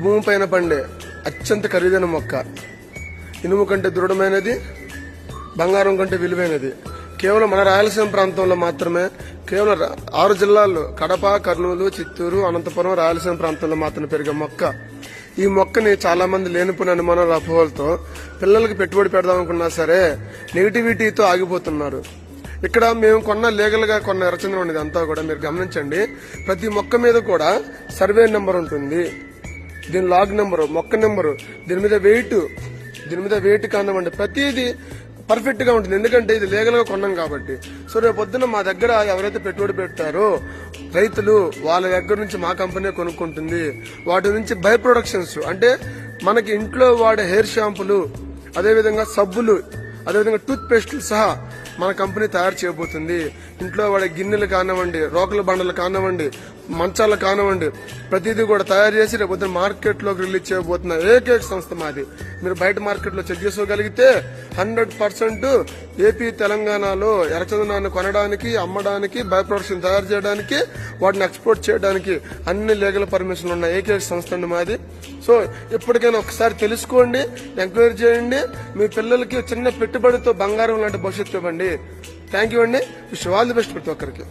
భూమి పైన పండే అత్యంత ఖరీదైన మొక్క. ఇనుము కంటే దృఢమైనది, బంగారం కంటే విలువైనది. కేవలం మన రాయలసీమ ప్రాంతంలో మాత్రమే, కేవలం 6 జిల్లాల్లో కడప, కర్నూలు, చిత్తూరు, అనంతపురం, రాయలసీమ ప్రాంతంలో మాత్రమే పెరిగే మొక్క. ఈ మొక్కని చాలా మంది లేనిపోయిన అనుమానాల అపోహలతో పిల్లలకి పెట్టుబడి పెడదాం అనుకున్నా సరే నెగిటివిటీతో ఆగిపోతున్నారు. ఇక్కడ మేము లీగల్ గా కొన్న ఎర్రచందనం ఉండేది అంతా కూడా మీరు గమనించండి. ప్రతి మొక్క మీద కూడా సర్వే నెంబర్ ఉంటుంది, దీని లాగ్ నెంబరు, మొక్క నెంబరు, దీని మీద వెయిట్ కానివ్వండి, ప్రతిదీ పర్ఫెక్ట్ గా ఉంటుంది. ఎందుకంటే ఇది లీగల్ గా కొన్నాం కాబట్టి. సో రేపు పొద్దున మా దగ్గర ఎవరైతే పెట్టుబడి పెట్టారో రైతులు, వాళ్ళ దగ్గర నుంచి మా కంపెనీ కొనుక్కుంటుంది. వాటి నుంచి బై ప్రొడక్షన్స్ అంటే మనకి ఇంట్లో వాడే హెయిర్ షాంపులు, అదేవిధంగా సబ్బులు, అదేవిధంగా టూత్ పేస్టులు సహా మన కంపెనీ తయారు చేయబోతుంది. ఇంట్లో వాడే గిన్నెలు కానివ్వండి, రోకల బండలు కానివ్వండి, మంచాలు కానివ్వండి, ప్రతిదీ కూడా తయారు చేసి రేపు పొద్దున మార్కెట్ లోకి రిలీజ్ చేయబోతున్న ఏకైక సంస్థ మాది. మీరు బయట మార్కెట్ లో చెక్ చేసుకోగలిగితే 100% ఏపీ, తెలంగాణలో ఎర్రచందనాన్ని కొనడానికి, అమ్మడానికి, బై ప్రొడక్షన్ తయారు చేయడానికి, వాటిని ఎక్స్పోర్ట్ చేయడానికి అన్ని లీగల్ పర్మిషన్లు ఉన్న ఏకైక సంస్థ అండి మాది. సో ఎప్పటికైనా ఒకసారి తెలుసుకోండి, ఎంక్వైరీ చేయండి. మీ పిల్లలకి చిన్న పెట్టుబడితో బంగారం లాంటి భవిష్యత్తు ఇవ్వండి. థ్యాంక్ యూ అండి. విష్ ఆల్ ది బెస్ట్ ప్రతి ఒక్కరికి.